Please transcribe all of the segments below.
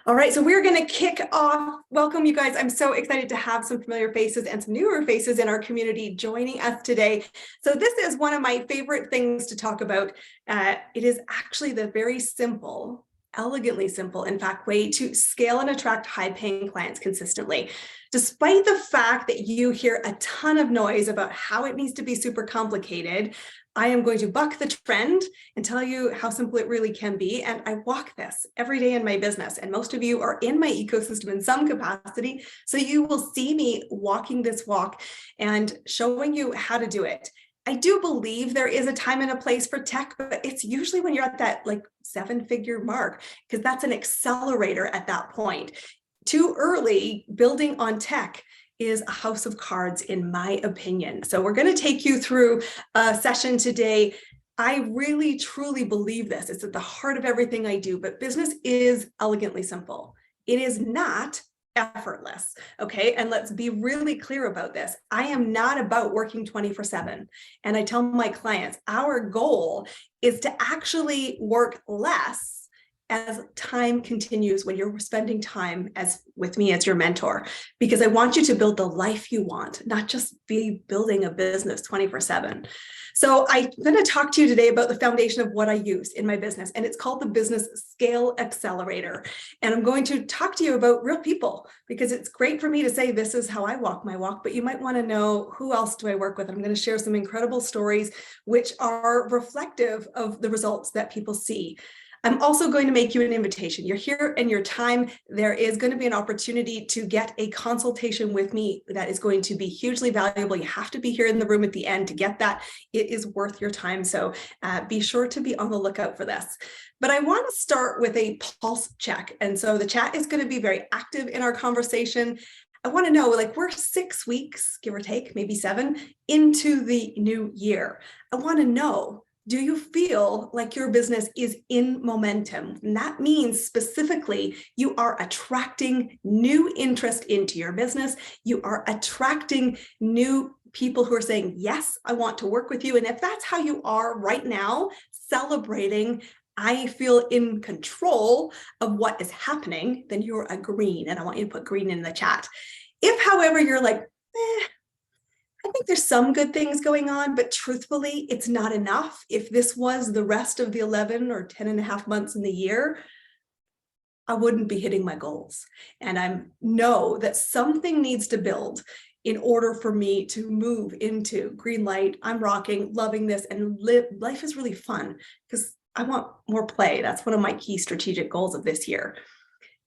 All right, so we're going to kick off. Welcome, you guys. I'm so excited to have some familiar faces and some newer faces in our community joining us today. So this is one of my favorite things to talk about. It is actually the very simple, elegantly simple, in fact, way to scale and attract high-paying clients consistently. Despite the fact that you hear a ton of noise about how it needs to be super complicated, I am going to buck the trend and tell you how simple it really can be. And I walk this every day in my business. And most of you are in my ecosystem in some capacity. So you will see me walking this walk and showing you how to do it. I do believe there is a time and a place for tech, but it's usually when you're at that like 7-figure mark, because that's an accelerator at that point. Too early building on tech is a house of cards, in my opinion. So we're going to take you through a session today. I really, truly believe this. It's at the heart of everything I do, but business is elegantly simple. It is not effortless, okay? And let's be really clear about this. I am not about working 24/7. And I tell my clients, our goal is to actually work less as time continues when you're spending time with me as your mentor, because I want you to build the life you want, not just be building a business 24/7. So I'm going to talk to you today about the foundation of what I use in my business, and it's called the Business Scale Accelerator. And I'm going to talk to you about real people, because it's great for me to say this is how I walk my walk, but you might want to know, who else do I work with? I'm going to share some incredible stories which are reflective of the results that people see. I'm also going to make you an invitation. You're here in your time. There is going to be an opportunity to get a consultation with me that is going to be hugely valuable. You have to be here in the room at the end to get that. It is worth your time. So be sure to be on the lookout for this. But I want to start with a pulse check. And so the chat is going to be very active in our conversation. I want to know, like, we're 6 weeks, give or take, maybe 7, into the new year. I want to know, do you feel like your business is in momentum? And that means specifically you are attracting new interest into your business. You are attracting new people who are saying, yes, I want to work with you. And if that's how you are right now, celebrating, I feel in control of what is happening, then you're a green. And I want you to put green in the chat. If, however, you're like, I think there's some good things going on, but truthfully, it's not enough. If this was the rest of the 11 or 10 and a half months in the year, I wouldn't be hitting my goals. And I know that something needs to build in order for me to move into green light. I'm rocking, loving this, and life is really fun because I want more play. That's one of my key strategic goals of this year.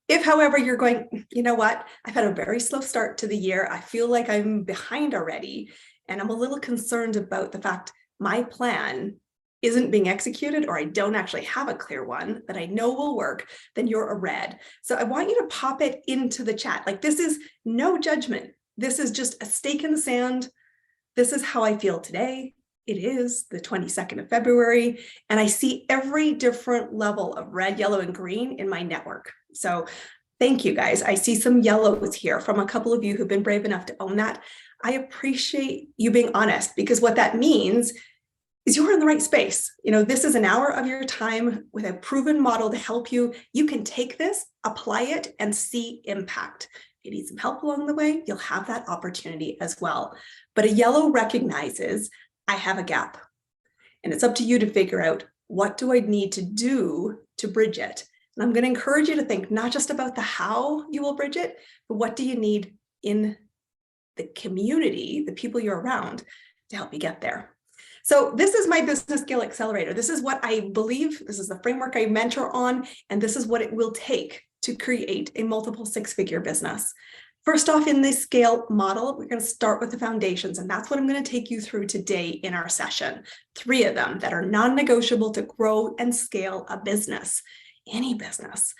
If, however, you're going, you know what, I've had a very slow start to the year. I feel like I'm behind already, and I'm a little concerned about the fact my plan isn't being executed, or I don't actually have a clear one that I know will work, then you're a red. So I want you to pop it into the chat. Like, this is no judgment. This is just a stake in the sand. This is how I feel today. It is the 22nd of February, and I see every different level of red, yellow, and green in my network. So thank you, guys. I see some yellows here from a couple of you who've been brave enough to own that. I appreciate you being honest, because what that means is you're in the right space. You know, this is an hour of your time with a proven model to help you. You can take this, apply it, and see impact. If you need some help along the way, you'll have that opportunity as well. But a yellow recognizes I have a gap, and it's up to you to figure out, what do I need to do to bridge it? And I'm going to encourage you to think not just about the how you will bridge it, but what do you need in the community, the people you're around, to help you get there. So this is my Business Scale Accelerator. This is what I believe, this is the framework I mentor on, and this is what it will take to create a multiple 6-figure business. First off, in this scale model, we're going to start with the foundations, and that's what I'm going to take you through today in our session. 3 of them that are non-negotiable to grow and scale a business, any business.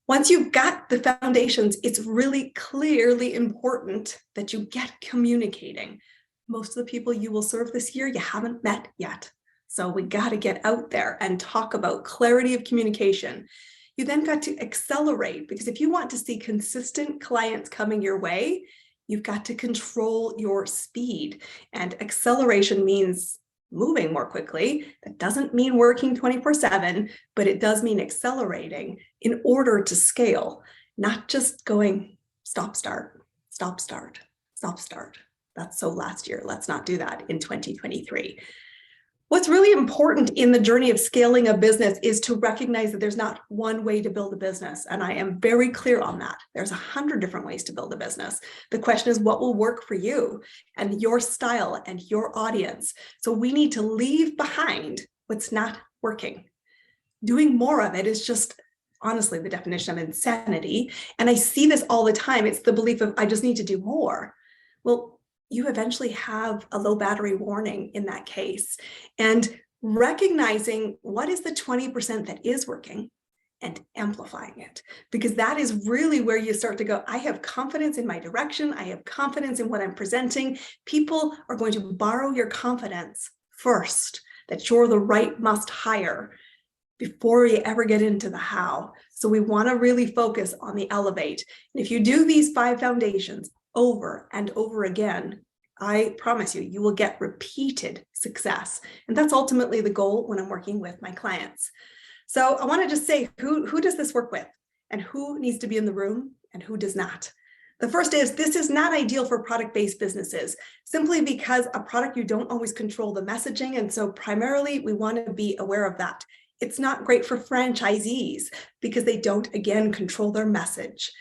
Once you've got the foundations, it's really clearly important that you get communicating. Most of the people you will serve this year, you haven't met yet. So we got to get out there and talk about clarity of communication. You then got to accelerate, because if you want to see consistent clients coming your way, you've got to control your speed. And acceleration means moving more quickly. That doesn't mean working 24/7, but it does mean accelerating in order to scale, not just going stop, start, stop, start, stop, start. That's so last year. Let's not do that in 2023. What's really important in the journey of scaling a business is to recognize that there's not one way to build a business. And I am very clear on that. There's 100 different ways to build a business. The question is, what will work for you and your style and your audience? So we need to leave behind what's not working. Doing more of it is just honestly the definition of insanity. And I see this all the time. It's the belief of, I just need to do more. Well, you eventually have a low battery warning in that case. And recognizing what is the 20% that is working and amplifying it, because that is really where you start to go, I have confidence in my direction. I have confidence in what I'm presenting. People are going to borrow your confidence first, that you're the right must hire before you ever get into the how. So we want to really focus on the elevate. And if you do these 5 foundations over and over again, I promise you, you will get repeated success. And that's ultimately the goal when I'm working with my clients. So I want to just say, who does this work with and who needs to be in the room and who does not? The first is, this is not ideal for product-based businesses, simply because a product, you don't always control the messaging. And so primarily we want to be aware of that. It's not great for franchisees because they don't, again, control their message.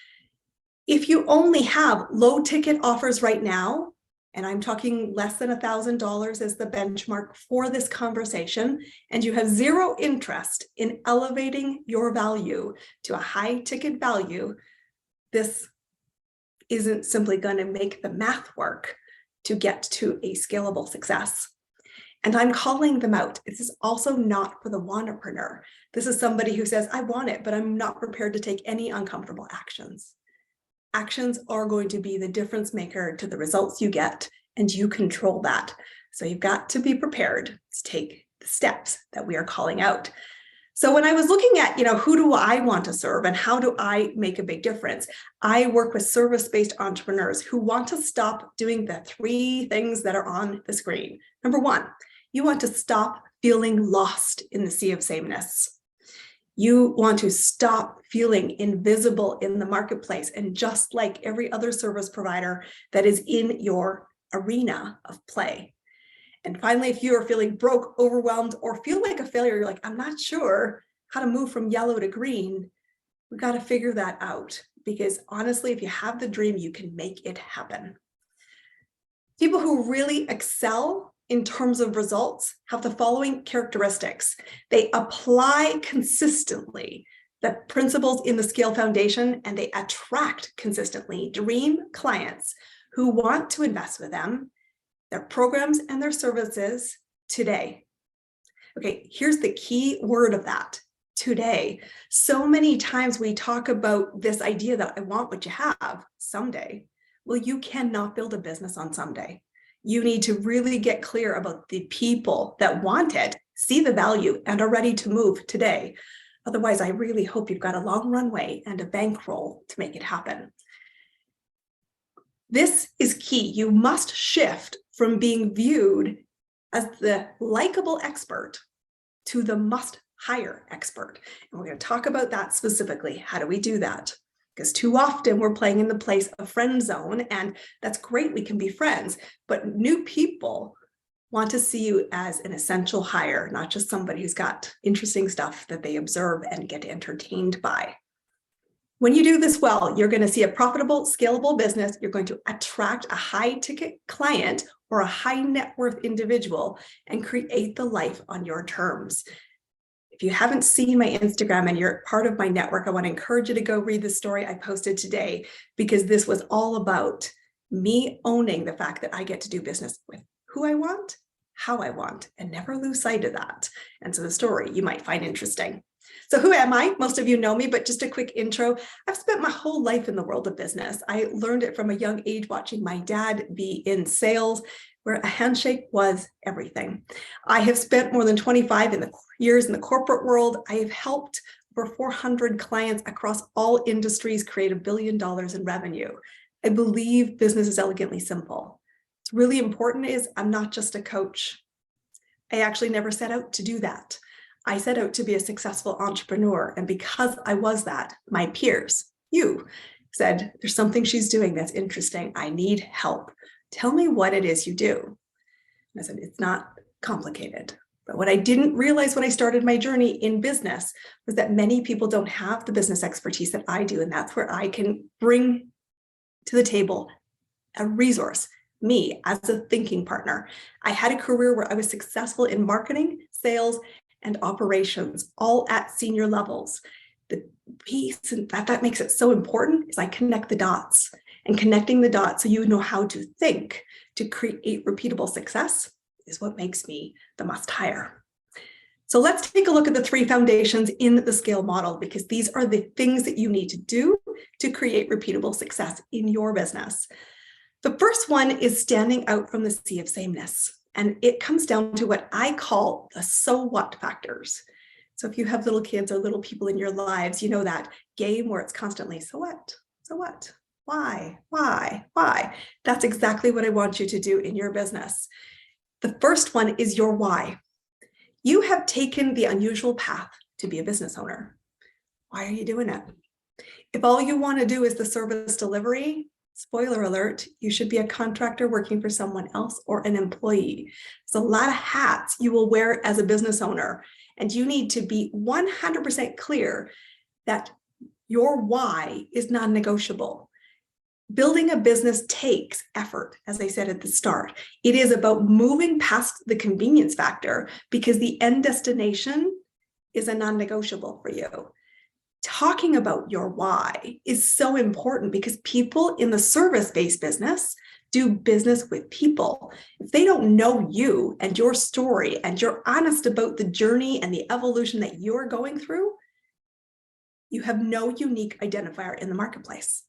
If you only have low ticket offers right now, and I'm talking less than $1,000 as the benchmark for this conversation, and you have zero interest in elevating your value to a high ticket value, this isn't simply going to make the math work to get to a scalable success. And I'm calling them out. This is also not for the wantrepreneur. This is somebody who says, I want it, but I'm not prepared to take any uncomfortable actions. Actions are going to be the difference maker to the results you get, and you control that. So you've got to be prepared to take the steps that we are calling out. So when I was looking at, who do I want to serve and how do I make a big difference? I work with service-based entrepreneurs who want to stop doing the 3 things that are on the screen. Number 1, you want to stop feeling lost in the sea of sameness. You want to stop feeling invisible in the marketplace. And just like every other service provider that is in your arena of play. And finally, if you are feeling broke, overwhelmed, or feel like a failure, you're like, I'm not sure how to move from yellow to green. We've got to figure that out, because honestly, if you have the dream, you can make it happen. People who really excel in terms of results have the following characteristics. They apply consistently the principles in the Scale Foundation, and they attract consistently dream clients who want to invest with them, their programs and their services today. Okay, here's the key word of that, today. So many times we talk about this idea that I want what you have someday. Well, you cannot build a business on someday. You need to really get clear about the people that want it, see the value, and are ready to move today. Otherwise, I really hope you've got a long runway and a bankroll to make it happen. This is key. You must shift from being viewed as the likable expert to the must-hire expert. And we're going to talk about that specifically. How do we do that? Because too often we're playing in the place of friend zone, and that's great, we can be friends, but new people want to see you as an essential hire, not just somebody who's got interesting stuff that they observe and get entertained by. When you do this well, you're going to see a profitable, scalable business. You're going to attract a high-ticket client or a high net worth individual and create the life on your terms. If you haven't seen my Instagram and you're part of my network, I want to encourage you to go read the story I posted today, because this was all about me owning the fact that I get to do business with who I want, how I want, and never lose sight of that. And so the story you might find interesting. So who am I? Most of you know me, but just a quick intro. I've spent my whole life in the world of business. I learned it from a young age watching my dad be in sales, where a handshake was everything. I have spent more than 25 years in the corporate world. I have helped over 400 clients across all industries create $1 billion in revenue. I believe business is elegantly simple. What's really important is I'm not just a coach. I actually never set out to do that. I set out to be a successful entrepreneur. And because I was that, my peers, you, said, there's something she's doing that's interesting. I need help. Tell me what it is you do. And I said, it's not complicated. But what I didn't realize when I started my journey in business was that many people don't have the business expertise that I do. And that's where I can bring to the table a resource, me as a thinking partner. I had a career where I was successful in marketing, sales, and operations, all at senior levels. The piece that makes it so important is I connect the dots, and connecting the dots so you know how to think to create repeatable success is what makes me the must hire. So let's take a look at the 3 foundations in the scale model, because these are the things that you need to do to create repeatable success in your business. The first one is standing out from the sea of sameness. And it comes down to what I call the so what factors. So if you have little kids or little people in your lives, you know that game where it's constantly, so what? So what? Why? That's exactly what I want you to do in your business. The first one is your why. You have taken the unusual path to be a business owner. Why are you doing it? If all you want to do is the service delivery, spoiler alert, you should be a contractor working for someone else or an employee. There's a lot of hats you will wear as a business owner, and you need to be 100% clear that your why is non-negotiable. Building a business takes effort, as I said at the start. It is about moving past the convenience factor because the end destination is a non-negotiable for you. Talking about your why is so important because people in the service-based business do business with people. If they don't know you and your story and you're honest about the journey and the evolution that you're going through, you have no unique identifier in the marketplace.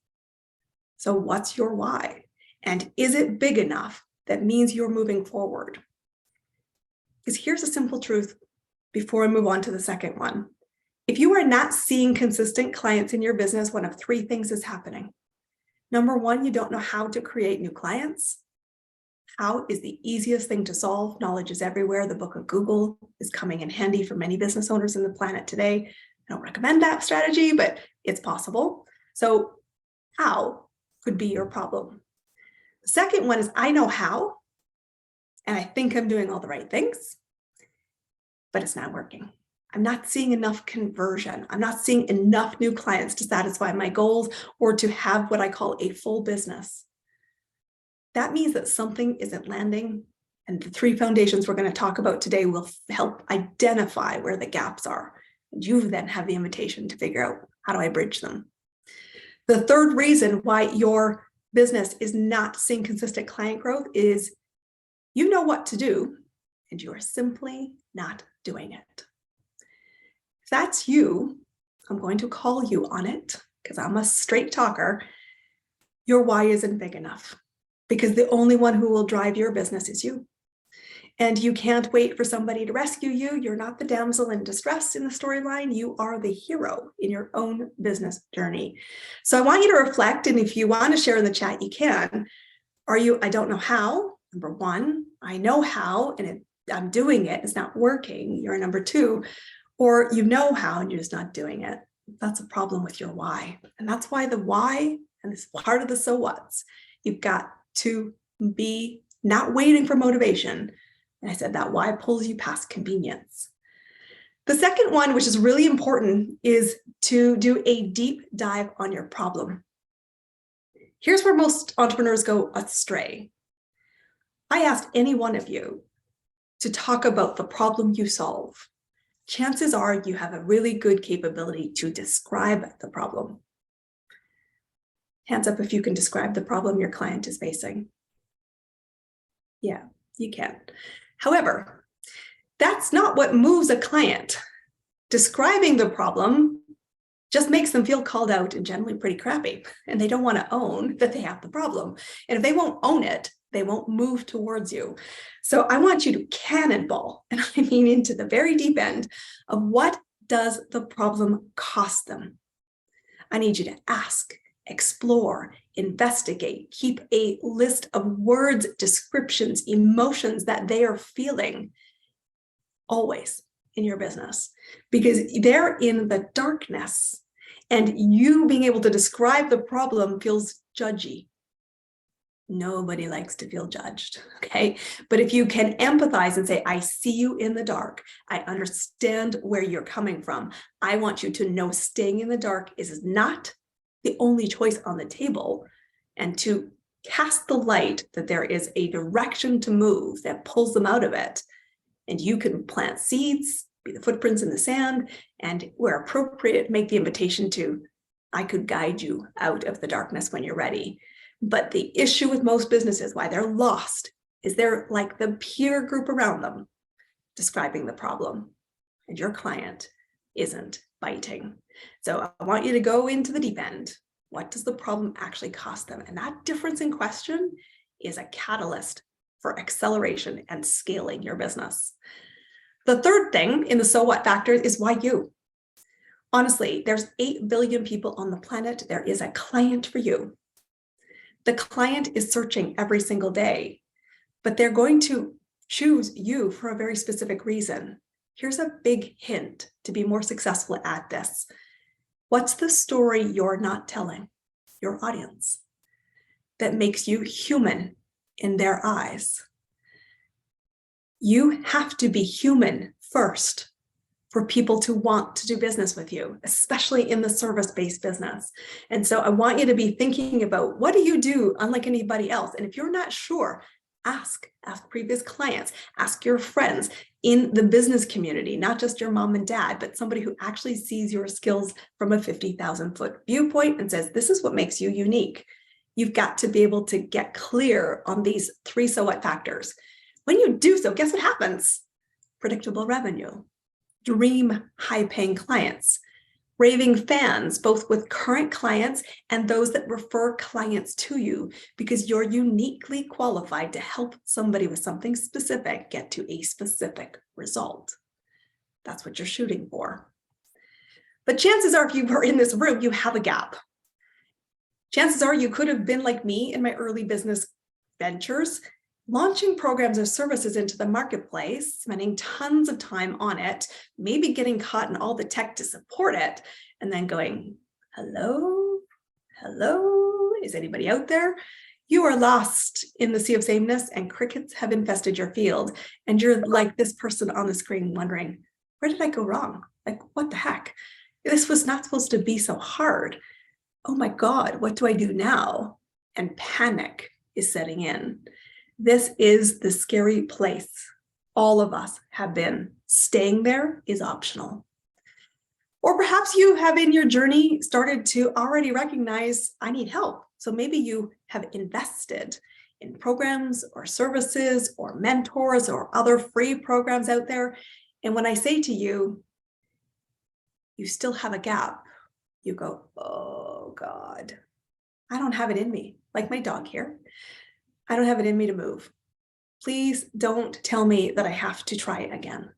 So what's your why? And is it big enough that means you're moving forward? Because here's a simple truth before I move on to the second one. If you are not seeing consistent clients in your business, one of 3 things is happening. Number 1, you don't know how to create new clients. How is the easiest thing to solve? Knowledge is everywhere. The book of Google is coming in handy for many business owners on the planet today. I don't recommend that strategy, but it's possible. So how could be your problem? The second one is I know how, and I think I'm doing all the right things, but it's not working. I'm not seeing enough conversion. I'm not seeing enough new clients to satisfy my goals or to have what I call a full business. That means that something isn't landing, and the 3 foundations we're going to talk about today will help identify where the gaps are. And you then have the invitation to figure out, how do I bridge them? The third reason why your business is not seeing consistent client growth is you know what to do, and you are simply not doing it. If that's you, I'm going to call you on it because I'm a straight talker. Your why isn't big enough because the only one who will drive your business is you. And you can't wait for somebody to rescue you. You're not the damsel in distress in the storyline. You are the hero in your own business journey. So I want you to reflect, and if you want to share in the chat, you can. Are you, I don't know how, number 1. I know how, and I'm doing it. It's not working. You're number 2. Or you know how and you're just not doing it. That's a problem with your why. And that's why the why, and this is part of the so what's, you've got to be not waiting for motivation. And I said that why pulls you past convenience. The second one, which is really important, is to do a deep dive on your problem. Here's where most entrepreneurs go astray. I asked any one of you to talk about the problem you solve. Chances are you have a really good capability to describe the problem. Hands up if you can describe the problem your client is facing. Yeah, you can. However, that's not what moves a client. Describing the problem just makes them feel called out and generally pretty crappy, and they don't want to own that they have the problem. And if they won't own it, they won't move towards you. So I want you to cannonball, and I mean into the very deep end of what does the problem cost them? I need you to ask, explore, investigate, keep a list of words, descriptions, emotions that they are feeling. always in your business, because they're in the darkness and you being able to describe the problem feels judgy. Nobody likes to feel judged, okay? But if you can empathize and say, I see you in the dark, I understand where you're coming from. I want you to know staying in the dark is not the only choice on the table, and to cast the light that there is a direction to move that pulls them out of it. And you can plant seeds, be the footprints in the sand, and where appropriate, make the invitation to, I could guide you out of the darkness when you're ready. But the issue with most businesses, why they're lost, is they're like the peer group around them describing the problem, and your client isn't biting. So I want you to go into the deep end. What does the problem actually cost them? And that difference in question is a catalyst for acceleration and scaling your business. The third thing in the so what factor is why you. Honestly, there's 8 billion people on the planet. There is a client for you. The client is searching every single day, but they're going to choose you for a very specific reason. Here's a big hint to be more successful at this. What's the story you're not telling your audience that makes you human in their eyes? You have to be human first for people to want to do business with you, especially in the service-based business. And so I want you to be thinking about, what do you do unlike anybody else? And if you're not sure, ask previous clients, ask your friends in the business community, not just your mom and dad, but somebody who actually sees your skills from a 50,000-foot viewpoint and says, this is what makes you unique. You've got to be able to get clear on these 3 so what factors. When you do so, guess what happens? Predictable revenue. Dream high-paying clients, raving fans, both with current clients and those that refer clients to you, because you're uniquely qualified to help somebody with something specific get to a specific result. That's what you're shooting for. But chances are, if you were in this room, you have a gap. Chances are you could have been like me in my early business ventures, launching programs or services into the marketplace, spending tons of time on it, maybe getting caught in all the tech to support it, and then going, hello, is anybody out there? You are lost in the sea of sameness, and crickets have infested your field. And you're like this person on the screen wondering, where did I go wrong? Like, what the heck? This was not supposed to be so hard. Oh my God, what do I do now? And panic is setting in. This is the scary place all of us have been. Staying there is optional. Or perhaps you have in your journey started to already recognize, I need help. So maybe you have invested in programs or services or mentors or other free programs out there. And when I say to you, you still have a gap, you go, oh God, I don't have it in me, like my dog here. I don't have it in me to move. Please don't tell me that I have to try it again,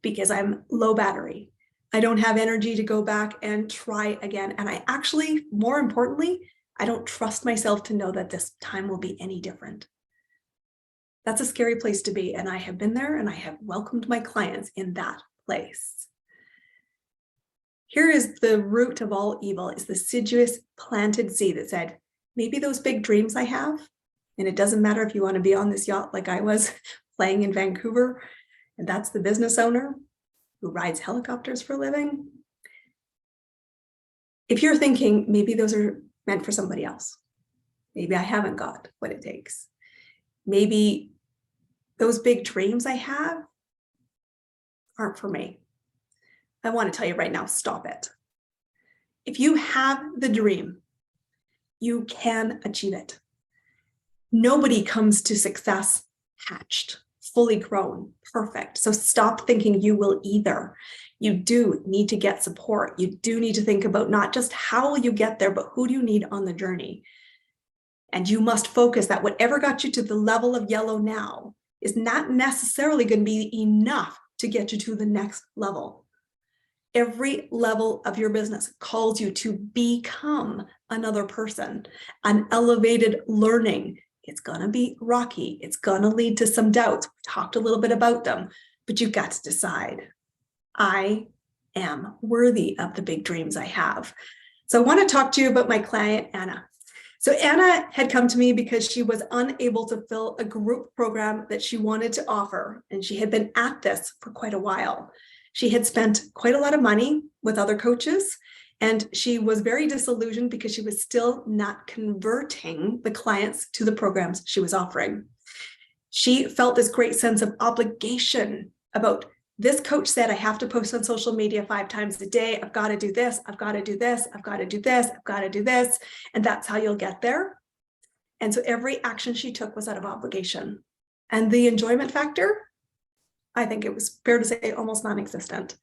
because I'm low battery. I don't have energy to go back and try again. And I actually, more importantly, I don't trust myself to know that this time will be any different. That's a scary place to be. And I have been there, and I have welcomed my clients in that place. Here is the root of all evil, is the deciduous planted seed that said, maybe those big dreams I have, and it doesn't matter if you want to be on this yacht like I was playing in Vancouver, and that's the business owner who rides helicopters for a living. If you're thinking maybe those are meant for somebody else, maybe I haven't got what it takes, maybe those big dreams I have aren't for me, I want to tell you right now, stop it. If you have the dream, you can achieve it. Nobody comes to success hatched, fully grown, perfect. So stop thinking you will either. You do need to get support. You do need to think about not just how will you get there, but who do you need on the journey? And you must focus that whatever got you to the level of yellow now is not necessarily going to be enough to get you to the next level. Every level of your business calls you to become another person, an elevated learning. It's going to be rocky. It's going to lead to some doubts. We talked a little bit about them. but you've got to decide, I am worthy of the big dreams I have. So I want to talk to you about my client, Anna. So Anna had come to me because she was unable to fill a group program that she wanted to offer, and she had been at this for quite a while. She had spent quite a lot of money with other coaches, and she was very disillusioned because she was still not converting the clients to the programs she was offering. She felt this great sense of obligation about, this coach said I have to post on social media 5 times a day. I've got to do this. I've got to do this. I've got to do this. I've got to do this. And that's how you'll get there. And so every action she took was out of obligation. And the enjoyment factor, I think it was fair to say almost non-existent.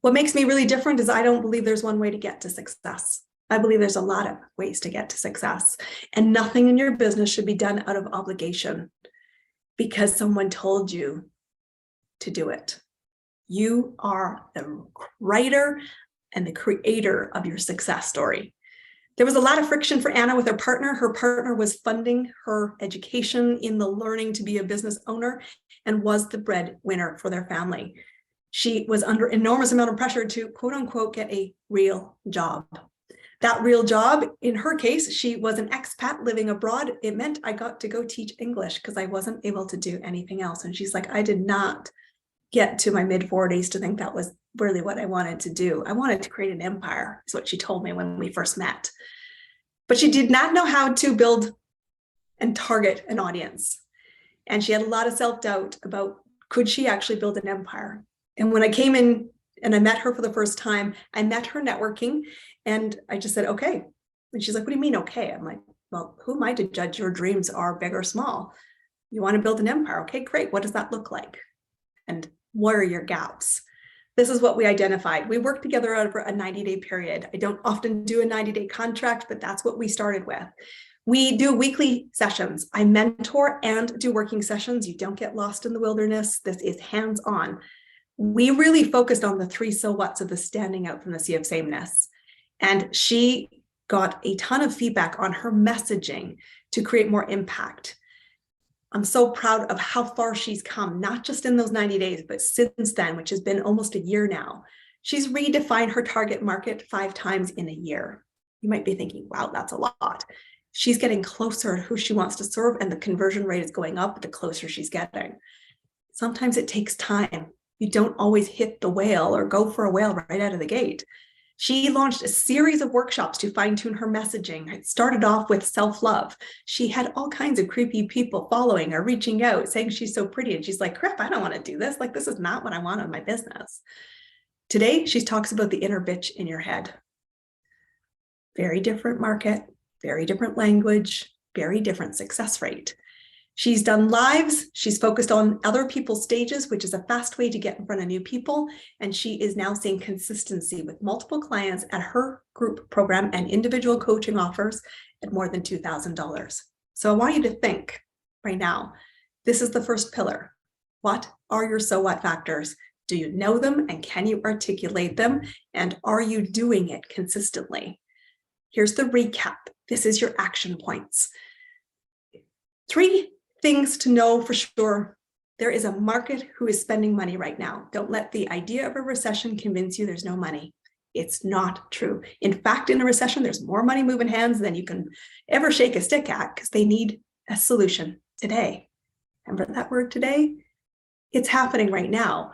What makes me really different is I don't believe there's one way to get to success. I believe there's a lot of ways to get to success. And nothing in your business should be done out of obligation because someone told you to do it. You are the writer and the creator of your success story. There was a lot of friction for Anna with her partner. Her partner was funding her education in the learning to be a business owner and was the breadwinner for their family. She was under enormous amount of pressure to, quote unquote, get a real job. That real job, in her case, she was an expat living abroad. It meant I got to go teach English because I wasn't able to do anything else. And she's like, I did not get to my mid-40s to think that was really what I wanted to do. I wanted to create an empire, is what she told me when we first met. But she did not know how to build and target an audience. And she had a lot of self-doubt about, could she actually build an empire? And when I came in and I met her for the first time, I met her networking and I just said, okay. And she's like, what do you mean, okay? I'm like, well, who am I to judge your dreams are big or small? You want to build an empire? Okay, great. What does that look like? And what are your gaps? This is what we identified. We worked together over a 90-day period. I don't often do a 90-day contract, but that's what we started with. We do weekly sessions. I mentor and do working sessions. You don't get lost in the wilderness. This is hands-on. We really focused on the 3 so whats of the standing out from the sea of sameness. And she got a ton of feedback on her messaging to create more impact. I'm so proud of how far she's come, not just in those 90 days, but since then, which has been almost a year now. She's redefined her target market 5 times in a year. You might be thinking, wow, that's a lot. She's getting closer to who she wants to serve, and the conversion rate is going up the closer she's getting. Sometimes it takes time. You don't always hit the whale or go for a whale right out of the gate. She launched a series of workshops to fine-tune her messaging. It started off with self-love. She had all kinds of creepy people following her, reaching out, saying she's so pretty. And she's like, crap, I don't want to do this. Like, this is not what I want in my business. Today, she talks about the inner bitch in your head. Very different market, very different language, very different success rate. She's done lives. She's focused on other people's stages, which is a fast way to get in front of new people. And she is now seeing consistency with multiple clients at her group program and individual coaching offers at more than $2,000. So I want you to think right now, this is the first pillar. What are your so what factors? Do you know them and can you articulate them? And are you doing it consistently? Here's the recap. This is your action points. 3 things to know for sure. There is a market who is spending money right now. Don't let the idea of a recession convince you there's no money. It's not true. In fact, in a recession, there's more money moving hands than you can ever shake a stick at because they need a solution today. Remember that word today? It's happening right now.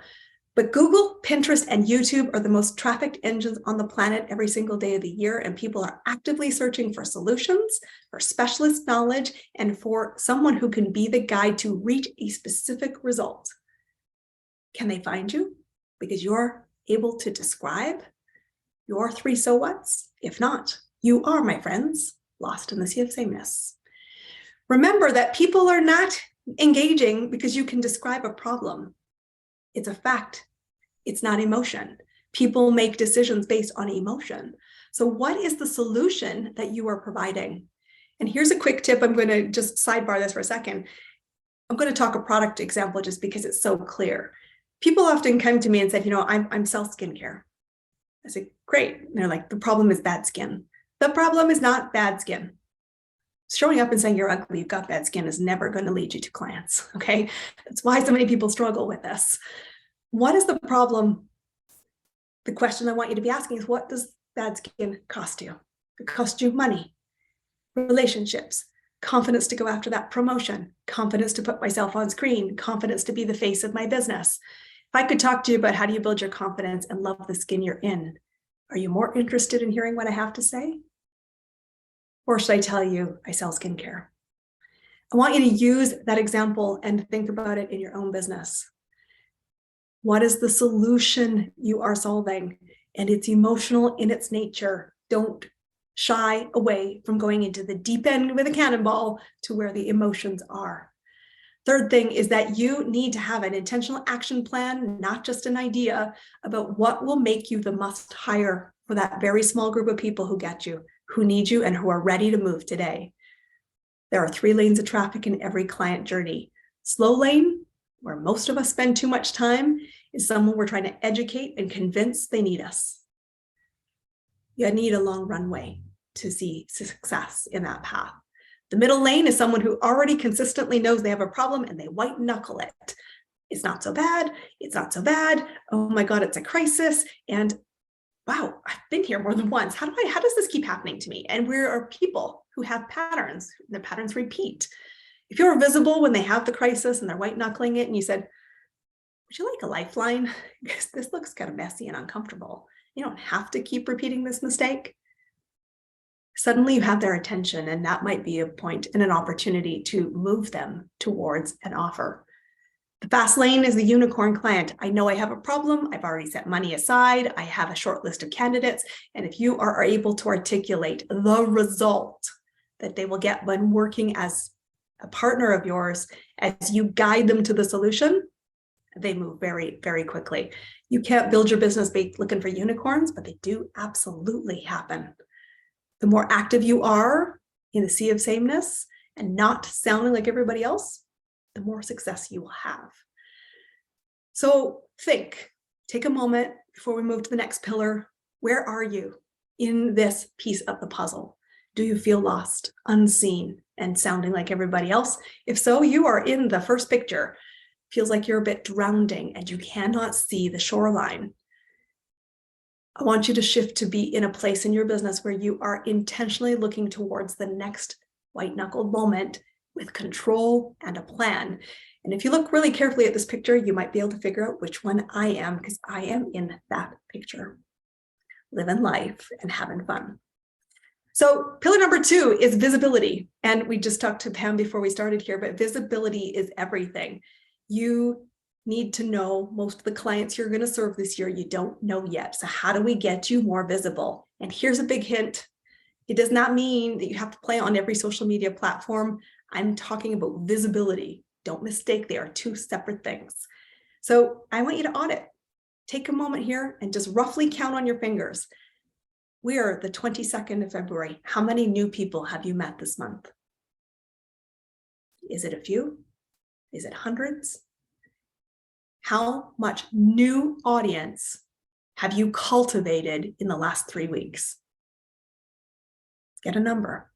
But Google, Pinterest, and YouTube are the most trafficked engines on the planet every single day of the year, and people are actively searching for solutions, for specialist knowledge, and for someone who can be the guide to reach a specific result. Can they find you? Because you're able to describe your 3 so whats? If not, you are, my friends, lost in the sea of sameness. Remember that people are not engaging because you can describe a problem. It's a fact. It's not emotion. People make decisions based on emotion. So what is the solution that you are providing? And here's a quick tip. I'm going to just sidebar this for a second. I'm going to talk a product example just because it's so clear. People often come to me and said, I'm sell skincare. I said, great. And they're like, the problem is bad skin. The problem is not bad skin. Showing up and saying you're ugly, you've got bad skin is never going to lead you to clients. Okay. That's why so many people struggle with this. What is the problem? The question I want you to be asking is, what does bad skin cost you? It costs you money, relationships, confidence to go after that promotion, confidence to put myself on screen, confidence to be the face of my business. If I could talk to you about how do you build your confidence and love the skin you're in, are you more interested in hearing what I have to say? Or should I tell you I sell skincare? I want you to use that example and think about it in your own business. What is the solution you are solving? And it's emotional in its nature. Don't shy away from going into the deep end with a cannonball to where the emotions are. Third thing is that you need to have an intentional action plan, not just an idea, about what will make you the must hire for that very small group of people who get you, who need you, and who are ready to move today. There are 3 lanes of traffic in every client journey. Slow lane, where most of us spend too much time, is someone we're trying to educate and convince they need us. You need a long runway to see success in that path. The middle lane is someone who already consistently knows they have a problem and they white knuckle it. It's not so bad. It's not so bad. Oh my God, it's a crisis. And wow, I've been here more than once. How does this keep happening to me? And we are people who have patterns. The patterns repeat. If you're visible when they have the crisis and they're white knuckling it and you said, would you like a lifeline? Because this looks kind of messy and uncomfortable. You don't have to keep repeating this mistake. Suddenly you have their attention, and that might be a point and an opportunity to move them towards an offer. The fast lane is the unicorn client. I know I have a problem. I've already set money aside. I have a short list of candidates. And if you are able to articulate the result that they will get when working as a partner of yours, as you guide them to the solution, they move very, very quickly. You can't build your business by looking for unicorns, but they do absolutely happen. The more active you are in the sea of sameness and not sounding like everybody else, the more success you will have. So take a moment before we move to the next pillar. Where are you in this piece of the puzzle? Do you feel lost, unseen, and sounding like everybody else? If so, you are in the first picture. Feels like you're a bit drowning and you cannot see the shoreline. I want you to shift to be in a place in your business where you are intentionally looking towards the next white-knuckled moment with control and a plan. And if you look really carefully at this picture, you might be able to figure out which one I am, because I am in that picture, living life and having fun. So pillar number 2 is visibility. And we just talked to Pam before we started here, but visibility is everything. You need to know most of the clients you're going to serve this year, you don't know yet. So how do we get you more visible? And here's a big hint. It does not mean that you have to play on every social media platform. I'm talking about visibility. Don't mistake, they are 2 separate things. So I want you to audit. Take a moment here and just roughly count on your fingers. We are the 22nd of February. How many new people have you met this month? Is it a few? Is it hundreds? How much new audience have you cultivated in the last 3 weeks? Get a number.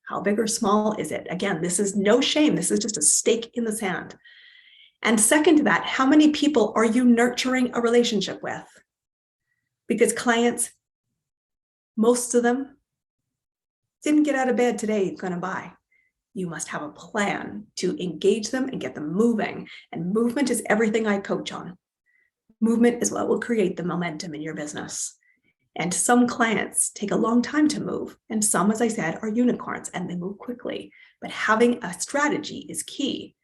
How big or small is it? Again, this is no shame. This is just a stake in the sand. And second to that, how many people are you nurturing a relationship with? Because clients, most of them didn't get out of bed today going to buy. You must have a plan to engage them and get them moving. And movement is everything I coach on. Movement is what will create the momentum in your business. And some clients take a long time to move. And some, as I said, are unicorns and they move quickly. But having a strategy is key.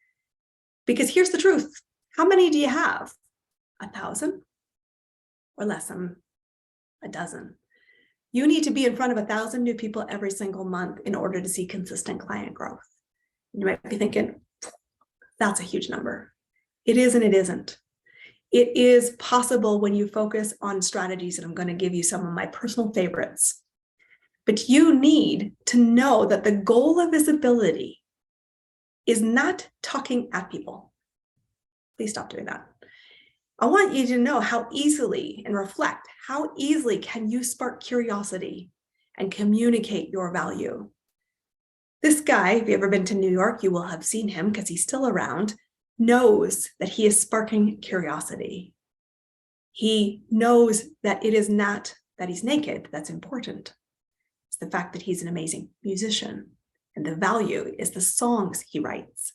Because here's the truth. How many do you have? 1,000 or less than a dozen? You need to be in front of 1,000 new people every single month in order to see consistent client growth. You might be thinking, that's a huge number. It is and it isn't. It is possible when you focus on strategies, and I'm going to give you some of my personal favorites. But you need to know that the goal of visibility is not talking at people. Please stop doing that. I want you to know how easily, and reflect, how easily can you spark curiosity and communicate your value? This guy, if you've ever been to New York, you will have seen him because he's still around, knows that he is sparking curiosity. He knows that it is not that he's naked that's important. It's the fact that he's an amazing musician, and the value is the songs he writes.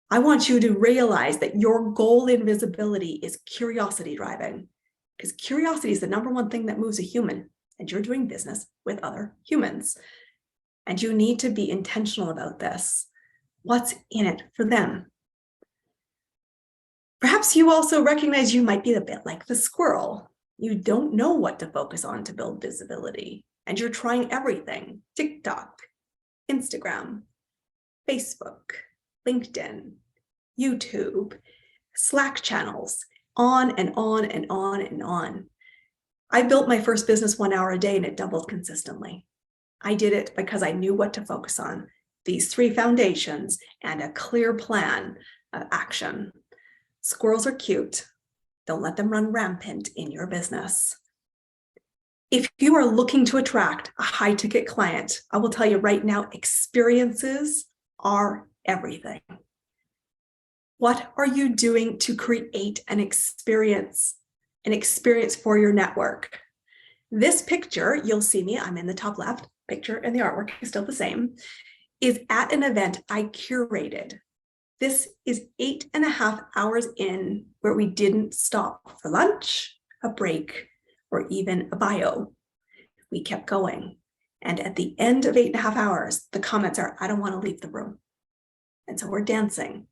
I want you to realize that your goal in visibility is curiosity driving, because curiosity is the number one thing that moves a human, and you're doing business with other humans. And you need to be intentional about this. What's in it for them? Perhaps you also recognize you might be a bit like the squirrel. You don't know what to focus on to build visibility, and you're trying everything: TikTok, Instagram, Facebook, LinkedIn, YouTube, Slack channels, on and on and on and on. I built my first business 1 hour a day, and it doubled consistently. I did it because I knew what to focus on: these 3 foundations and a clear plan of action. Squirrels are cute. Don't let them run rampant in your business. If you are looking to attract a high ticket client, I will tell you right now, experiences are everything. What are you doing to create an experience for your network? This picture, you'll see me, I'm in the top left, picture and the artwork is still the same, is at an event I curated. This is 8.5 hours in, where we didn't stop for lunch, a break, or even a bio. We kept going. And at the end of 8.5 hours, the comments are, I don't want to leave the room. And so we're dancing.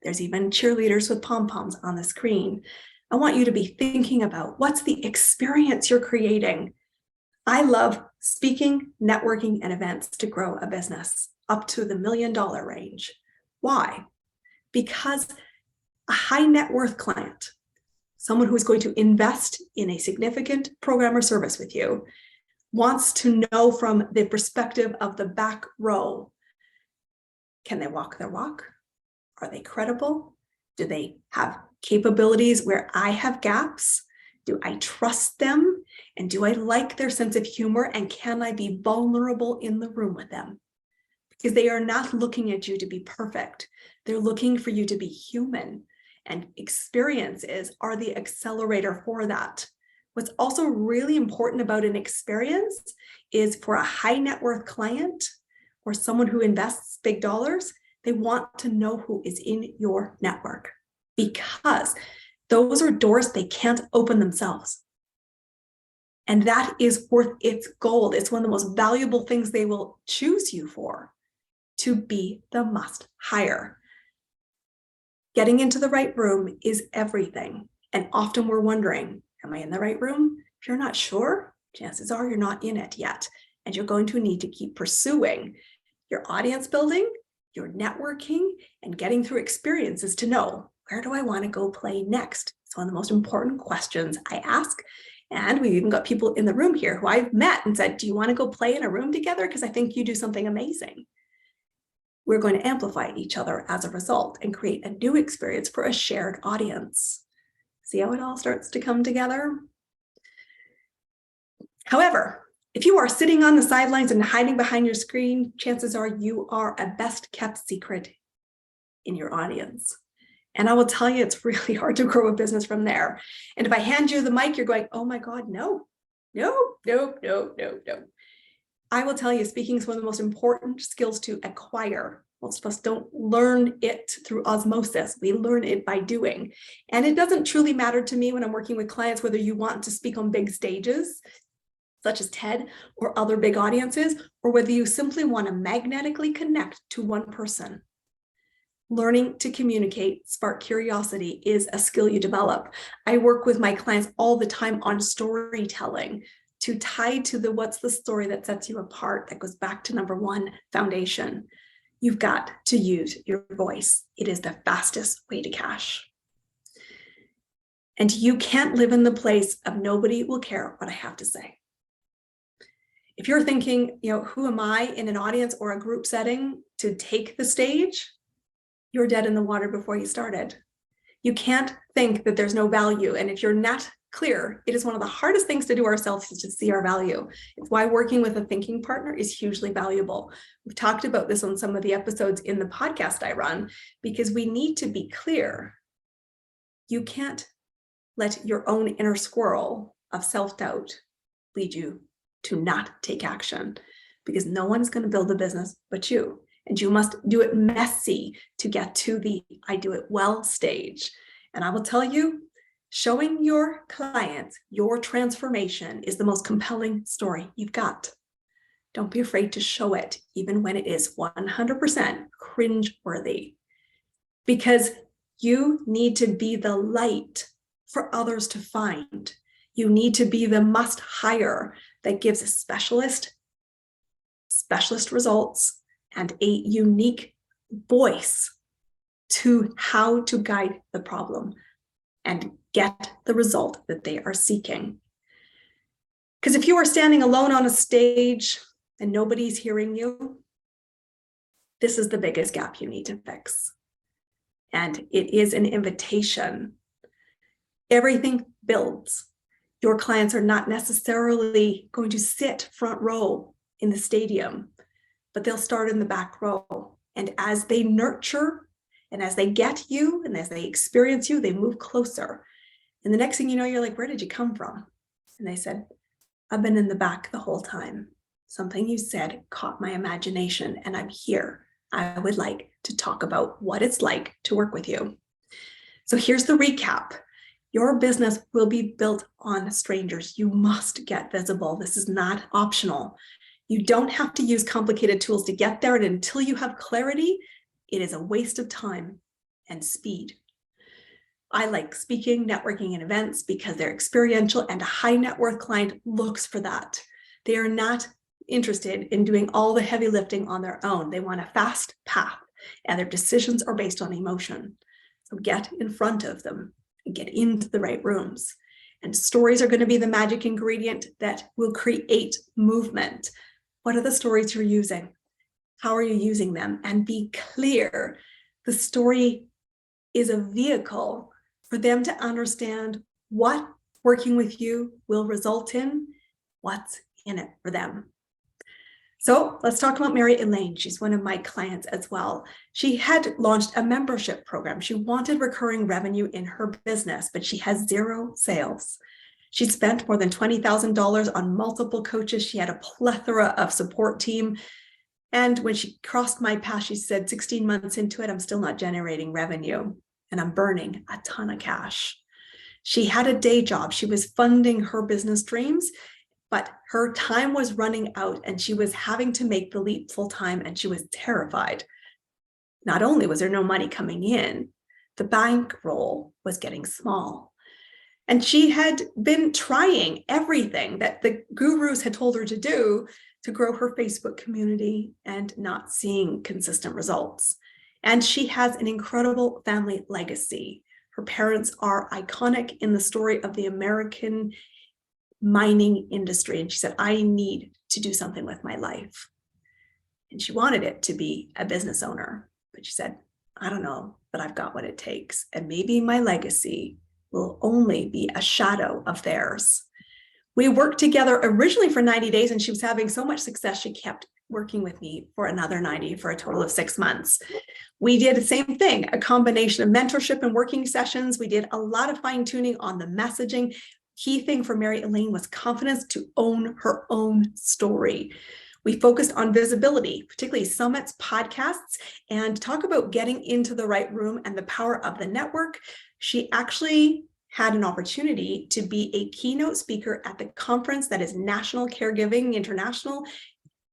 There's even cheerleaders with pom-poms on the screen. I want you to be thinking about, what's the experience you're creating? I love speaking, networking, and events to grow a business up to the $1 million range. Why? Because a high net worth client, someone who is going to invest in a significant program or service with you, wants to know from the perspective of the back row, can they walk their walk? Are they credible? Do they have capabilities where I have gaps? Do I trust them? And do I like their sense of humor? And can I be vulnerable in the room with them? Because they are not looking at you to be perfect. They're looking for you to be human. And experiences are the accelerator for that. What's also really important about an experience is, for a high net worth client or someone who invests big dollars, they want to know who is in your network, because those are doors they can't open themselves. And that is worth its gold. It's one of the most valuable things they will choose you for, to be the must hire. Getting into the right room is everything. And often we're wondering, am I in the right room? If you're not sure, chances are you're not in it yet. And you're going to need to keep pursuing your audience building, your networking, and getting through experiences to know, where do I want to go play next? It's one of the most important questions I ask. And we've even got people in the room here who I've met and said, do you want to go play in a room together? Because I think you do something amazing. We're going to amplify each other as a result and create a new experience for a shared audience. See how it all starts to come together? However, if you are sitting on the sidelines and hiding behind your screen, chances are you are a best kept secret in your audience. And I will tell you, it's really hard to grow a business from there. And if I hand you the mic, you're going, oh my God, no. I will tell you, speaking is one of the most important skills to acquire. Most of us don't learn it through osmosis. We learn it by doing. And it doesn't truly matter to me when I'm working with clients whether you want to speak on big stages, such as TED or other big audiences, or whether you simply want to magnetically connect to one person. Learning to communicate, spark curiosity is a skill you develop. I work with my clients all the time on storytelling, to tie to the what's the story that sets you apart, that goes back to number 1, foundation. You've got to use your voice. It is the fastest way to cash. And you can't live in the place of nobody will care what I have to say. If you're thinking, who am I in an audience or a group setting to take the stage? You're dead in the water before you started. You can't think that there's no value. And if you're not clear, it is one of the hardest things to do ourselves, is to see our value. It's why working with a thinking partner is hugely valuable. We've talked about this on some of the episodes in the podcast I run, because we need to be clear. You can't let your own inner squirrel of self-doubt lead you to not take action, because no one's going to build a business but you. And you must do it messy to get to the I do it well stage. And I will tell you, showing your clients your transformation is the most compelling story you've got. Don't be afraid to show it, even when it is 100% cringeworthy, because you need to be the light for others to find. You need to be the must hire that gives a specialist results and a unique voice to how to guide the problem and get the result that they are seeking. Because if you are standing alone on a stage and nobody's hearing you, this is the biggest gap you need to fix. And it is an invitation. Everything builds. Your clients are not necessarily going to sit front row in the stadium, but they'll start in the back row. And as they nurture and as they get you and as they experience you, they move closer. And the next thing you know, you're like, where did you come from? And they said, I've been in the back the whole time. Something you said caught my imagination and I'm here. I would like to talk about what it's like to work with you. So here's the recap. Your business will be built on strangers. You must get visible. This is not optional. You don't have to use complicated tools to get there. And until you have clarity, it is a waste of time and speed. I like speaking, networking, and events because they're experiential, and a high net worth client looks for that. They are not interested in doing all the heavy lifting on their own. They want a fast path, and their decisions are based on emotion. So get in front of them and get into the right rooms. And stories are going to be the magic ingredient that will create movement. What are the stories you're using? How are you using them? And be clear. The story is a vehicle for them to understand what working with you will result in, what's in it for them. So let's talk about Mary Elaine. She's one of my clients as well. She had launched a membership program. She wanted recurring revenue in her business, but she has zero sales. She spent more than $20,000 on multiple coaches. She had a plethora of support team. And when she crossed my path, she said, 16 months into it, I'm still not generating revenue and I'm burning a ton of cash. She had a day job. She was funding her business dreams, but her time was running out and she was having to make the leap full time, and she was terrified. Not only was there no money coming in, the bankroll was getting small. And she had been trying everything that the gurus had told her to do to grow her Facebook community and not seeing consistent results. And she has an incredible family legacy. Her parents are iconic in the story of the American mining industry. And she said, I need to do something with my life. And she wanted it to be a business owner. But she said, I don't know, but I've got what it takes. And maybe my legacy will only be a shadow of theirs. We worked together originally for 90 days, and she was having so much success, she kept working with me for another 90 for a total of 6 months. We did the same thing, a combination of mentorship and working sessions. We did a lot of fine tuning on the messaging. Key thing for Mary Elaine was confidence to own her own story. We focused on visibility, particularly summits, podcasts, and talk about getting into the right room and the power of the network. She actually had an opportunity to be a keynote speaker at the conference that is National Caregiving International.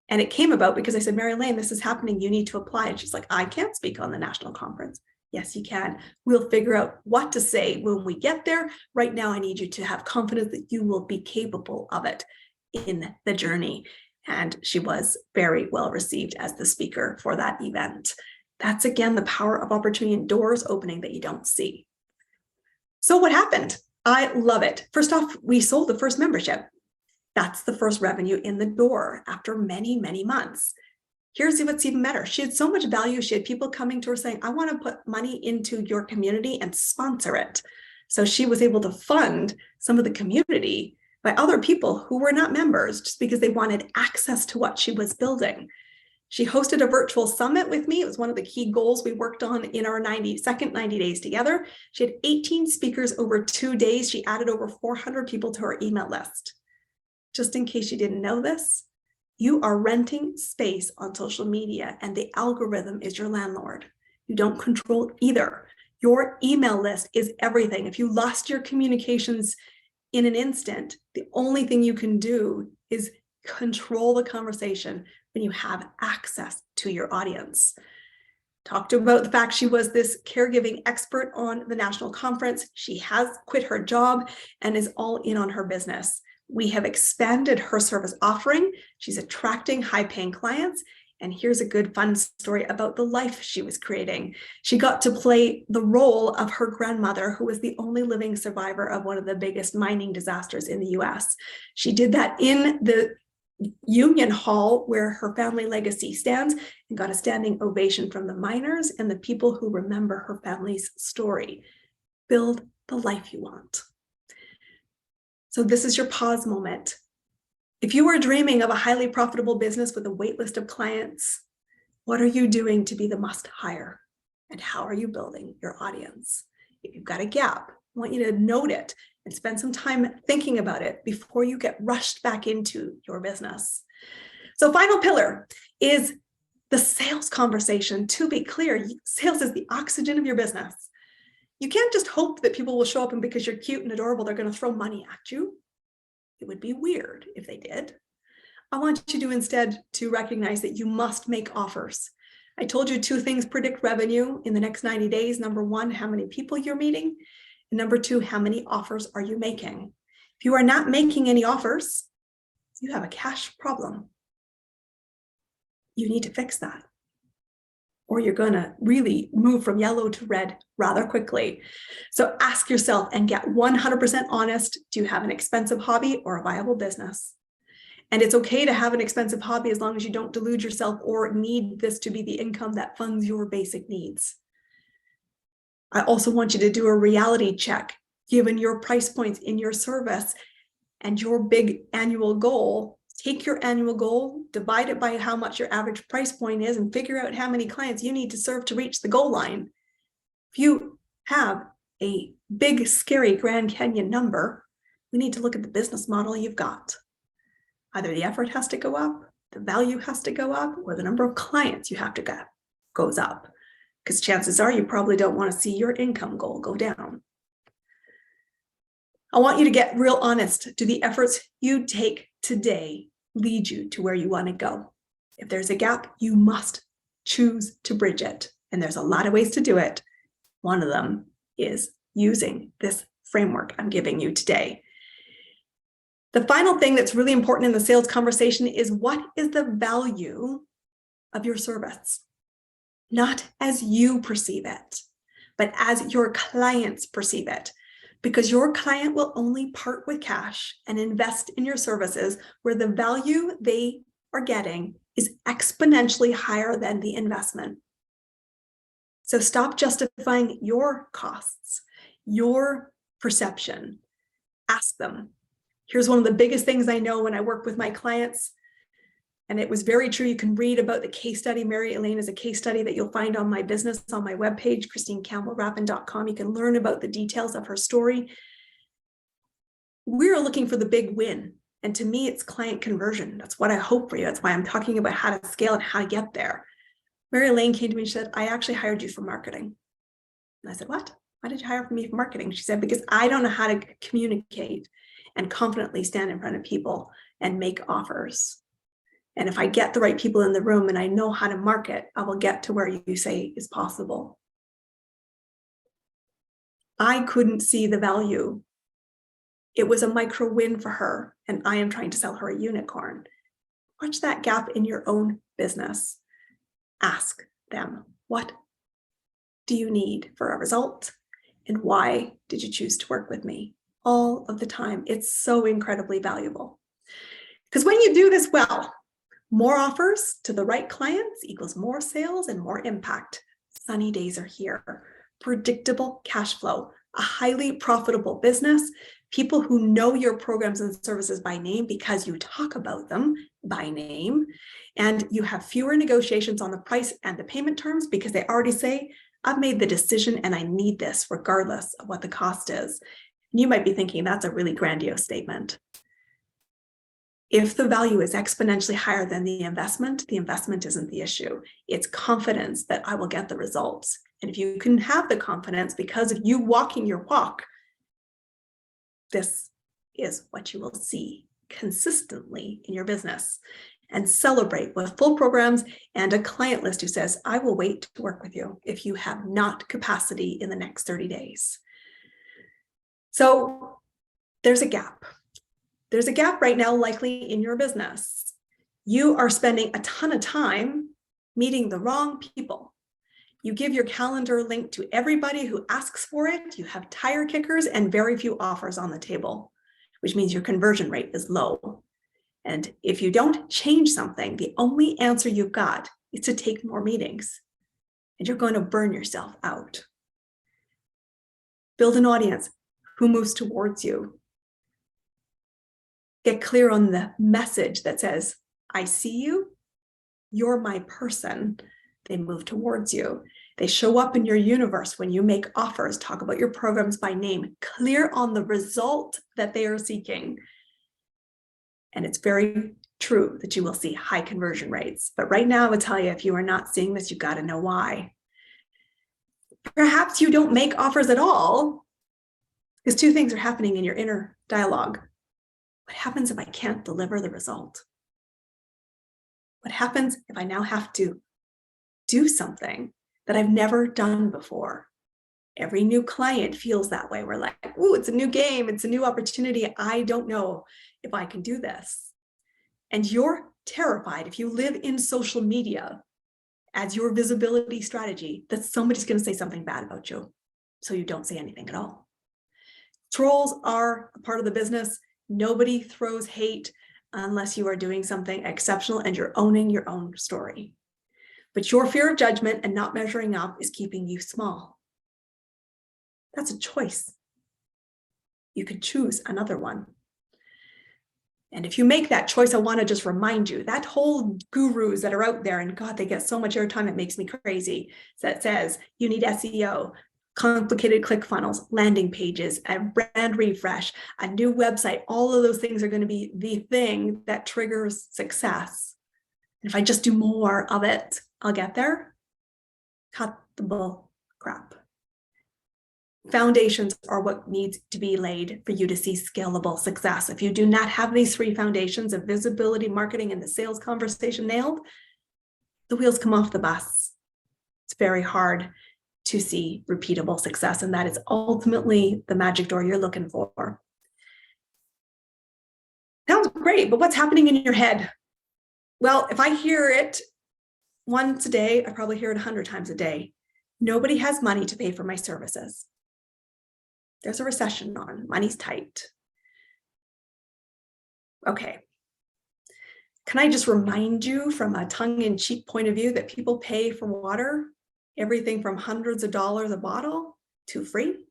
And it came about because I said, Mary Elaine, this is happening. You need to apply. And she's like, I can't speak on the national conference. Yes, you can. We'll figure out what to say when we get there. Right now, I need you to have confidence that you will be capable of it in the journey. And she was very well received as the speaker for that event. That's, again, the power of opportunity and doors opening that you don't see. So what happened? I love it. First off, we sold the first membership. That's the first revenue in the door after many, many months. Here's what's even better. She had so much value. She had people coming to her saying, I want to put money into your community and sponsor it. So she was able to fund some of the community by other people who were not members just because they wanted access to what she was building. She hosted a virtual summit with me. It was one of the key goals we worked on in our 90 days together. She had 18 speakers over 2 days. She added over 400 people to her email list. Just in case you didn't know this, you are renting space on social media and the algorithm is your landlord. You don't control either. Your email list is everything. If you lost your communications in an instant, the only thing you can do is control the conversation when you have access to your audience. Talked about the fact she was this caregiving expert on the national conference. She has quit her job and is all in on her business. We have expanded her service offering. She's attracting high-paying clients. And here's a good fun story about the life she was creating. She got to play the role of her grandmother, who was the only living survivor of one of the biggest mining disasters in the US. She did that in the Union Hall where her family legacy stands and got a standing ovation from the miners and the people who remember her family's story. Build the life you want. So this is your pause moment. If you are dreaming of a highly profitable business with a wait list of clients, what are you doing to be the must hire? And how are you building your audience? If you've got a gap, I want you to note it and spend some time thinking about it before you get rushed back into your business. So final pillar is the sales conversation. To be clear, sales is the oxygen of your business. You can't just hope that people will show up and because you're cute and adorable, they're going to throw money at you. It would be weird if they did. I want you to instead to recognize that you must make offers. I told you 2 things predict revenue in the next 90 days. Number 1, how many people you're meeting. And number 2, how many offers are you making? If you are not making any offers, you have a cash problem. You need to fix that, or you're going to really move from yellow to red rather quickly. So ask yourself and get 100% honest. Do you have an expensive hobby or a viable business? And it's okay to have an expensive hobby as long as you don't delude yourself or need this to be the income that funds your basic needs. I also want you to do a reality check, given your price points in your service and your big annual goal. Take your annual goal, divide it by how much your average price point is, and figure out how many clients you need to serve to reach the goal line. If you have a big, scary Grand Canyon number, we need to look at the business model you've got. Either the effort has to go up, the value has to go up, or the number of clients you have to get goes up. Because chances are you probably don't want to see your income goal go down. I want you to get real honest. Do the efforts you take today lead you to where you want to go? If there's a gap, you must choose to bridge it. And there's a lot of ways to do it. One of them is using this framework I'm giving you today. The final thing that's really important in the sales conversation is, what is the value of your service? Not as you perceive it, but as your clients perceive it. Because your client will only part with cash and invest in your services where the value they are getting is exponentially higher than the investment. So stop justifying your costs, your perception. Ask them. Here's one of the biggest things I know when I work with my clients, and it was very true. You can read about the case study. Mary Elaine is a case study that you'll find on my business, on my webpage, ChristineCampbellRapin.com. You can learn about the details of her story. We're looking for the big win. And to me, it's client conversion. That's what I hope for you. That's why I'm talking about how to scale and how to get there. Mary Elaine came to me and she said, I actually hired you for marketing. And I said, what? Why did you hire me for marketing? She said, because I don't know how to communicate and confidently stand in front of people and make offers. And if I get the right people in the room and I know how to market, I will get to where you say is possible. I couldn't see the value. It was a micro win for her, and I am trying to sell her a unicorn. Watch that gap in your own business. Ask them, what do you need for a result? And why did you choose to work with me? All of the time. It's so incredibly valuable. Because when you do this well, more offers to the right clients equals more sales and more impact. Sunny days are here. Predictable cash flow, a highly profitable business, people who know your programs and services by name because you talk about them by name, And you have fewer negotiations on the price and the payment terms because they already say, I've made the decision and I need this regardless of what the cost is. And you might be thinking that's a really grandiose statement. If the value is exponentially higher than the investment isn't the issue. It's confidence that I will get the results. And if you can have the confidence because of you walking your walk, this is what you will see consistently in your business. And celebrate with full programs and a client list who says, I will wait to work with you if you have not capacity in the next 30 days. So there's a gap. There's a gap right now, likely in your business. You are spending a ton of time meeting the wrong people. You give your calendar link to everybody who asks for it. You have tire kickers and very few offers on the table, which means your conversion rate is low. And if you don't change something, the only answer you've got is to take more meetings, and you're going to burn yourself out. Build an audience who moves towards you. Get clear on the message that says, I see you, you're my person. They move towards you. They show up in your universe when you make offers, talk about your programs by name, clear on the result that they are seeking. And it's very true that you will see high conversion rates. But right now, I would tell you, if you are not seeing this, you've got to know why. Perhaps you don't make offers at all, because two things are happening in your inner dialogue. What happens if I can't deliver the result? What happens if I now have to do something that I've never done before? Every new client feels that way. We're like, ooh, it's a new game. It's a new opportunity. I don't know if I can do this. And you're terrified if you live in social media as your visibility strategy that somebody's going to say something bad about you. So you don't say anything at all. Trolls are a part of the business. Nobody throws hate unless you are doing something exceptional and you're owning your own story. But your fear of judgment and not measuring up is keeping you small. That's a choice. You could choose another one. And if you make that choice, I want to just remind you that whole gurus that are out there, and God, they get so much airtime, it makes me crazy, that says you need SEO, complicated click funnels, landing pages, a brand refresh, a new website. All of those things are going to be the thing that triggers success. And if I just do more of it, I'll get there. Cut the bull crap. Foundations are what needs to be laid for you to see scalable success. If you do not have these three foundations of visibility, marketing, and the sales conversation nailed, the wheels come off the bus. It's very hard to see repeatable success, and that is ultimately the magic door you're looking for. Sounds great, but what's happening in your head? Well, if I hear it once a day, I probably hear it 100 times a day. Nobody has money to pay for my services. There's a recession on, money's tight. Okay. Can I just remind you from a tongue-in-cheek point of view that people pay for water, everything from hundreds of dollars a bottle to free?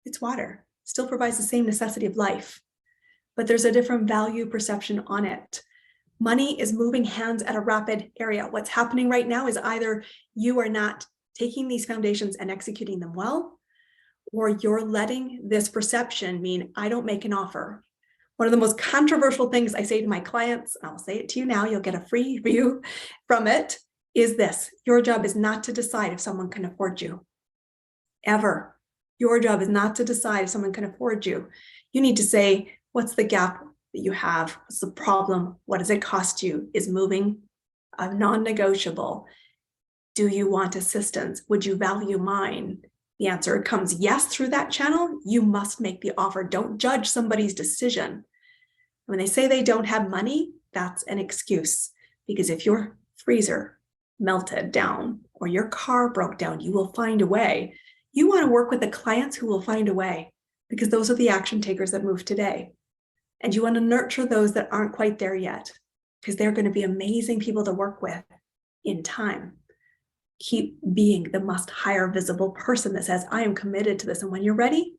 It's water. Still provides the same necessity of life, but there's a different value perception on it. Money is moving hands at a rapid area. What's happening right now is either you are not taking these foundations and executing them well, or you're letting this perception mean I don't make an offer. One of the most controversial things I say to my clients, and I'll say it to you now, you'll get a free view from it, is this: your job is not to decide if someone can afford you. Ever. Your job is not to decide if someone can afford you. You need to say, what's the gap that you have? What's the problem? What does it cost you? Is moving a non-negotiable? Do you want assistance? Would you value mine? The answer comes yes through that channel. You must make the offer. Don't judge somebody's decision. When they say they don't have money, that's an excuse. Because if your freezer melted down or your car broke down, you will find a way. You want to work with the clients who will find a way, because those are the action takers that move today. And you want to nurture those that aren't quite there yet, because they're going to be amazing people to work with in time. Keep being the must hire visible person that says, I am committed to this. And when you're ready,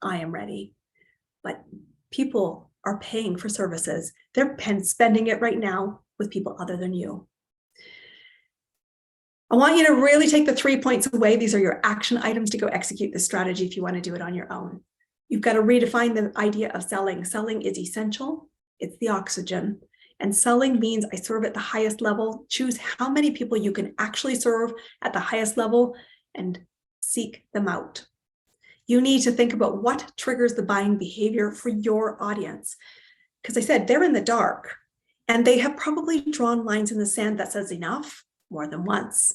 I am ready. But people are paying for services. They're spending it right now with people other than you. I want you to really take the 3 points away. These are your action items to go execute this strategy if you want to do it on your own. You've got to redefine the idea of selling. Selling is essential. It's the oxygen. And selling means I serve at the highest level. Choose how many people you can actually serve at the highest level and seek them out. You need to think about what triggers the buying behavior for your audience. Because I said they're in the dark and they have probably drawn lines in the sand that says enough more than once.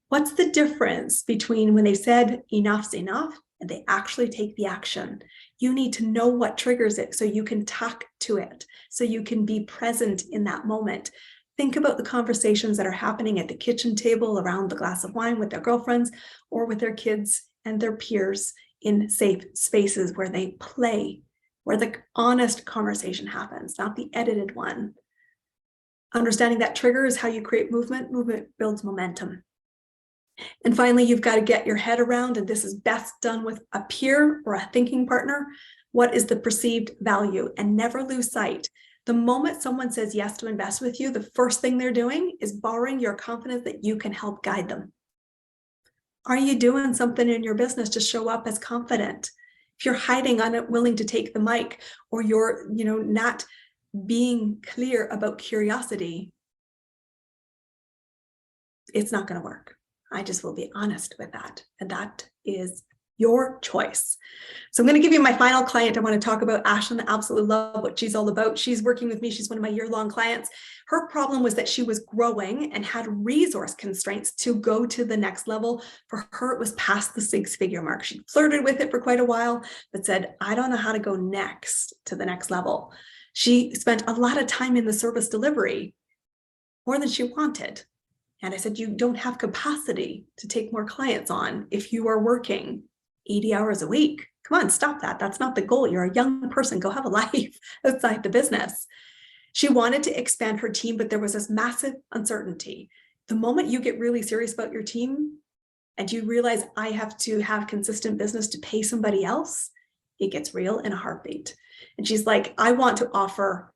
What's the difference between when they said enough's enough and they actually take the action? You need to know what triggers it so you can talk to it, so you can be present in that moment. Think about the conversations that are happening at the kitchen table around the glass of wine with their girlfriends or with their kids and their peers in safe spaces where they play, where the honest conversation happens, not the edited one. Understanding that trigger is how you create movement. Movement builds momentum. And finally, you've got to get your head around, and this is best done with a peer or a thinking partner, what is the perceived value? And never lose sight. The moment someone says yes to invest with you, the first thing they're doing is borrowing your confidence that you can help guide them. Are you doing something in your business to show up as confident? If you're hiding, unwilling to take the mic, or you're, not being clear about curiosity, it's not going to work. I just will be honest with that. And that is your choice. So I'm going to give you my final client. I want to talk about Ashlyn. I absolutely love what she's all about. She's working with me. She's one of my year-long clients. Her problem was that she was growing and had resource constraints to go to the next level. For her, it was past the 6-figure mark. She flirted with it for quite a while, but said, I don't know how to go next to the next level. She spent a lot of time in the service delivery, more than she wanted. And I said, you don't have capacity to take more clients on if you are working 80 hours a week. Come on, stop that. That's not the goal. You're a young person. Go have a life outside the business. She wanted to expand her team, but there was this massive uncertainty. The moment you get really serious about your team and you realize I have to have consistent business to pay somebody else, it gets real in a heartbeat. And she's like, I want to offer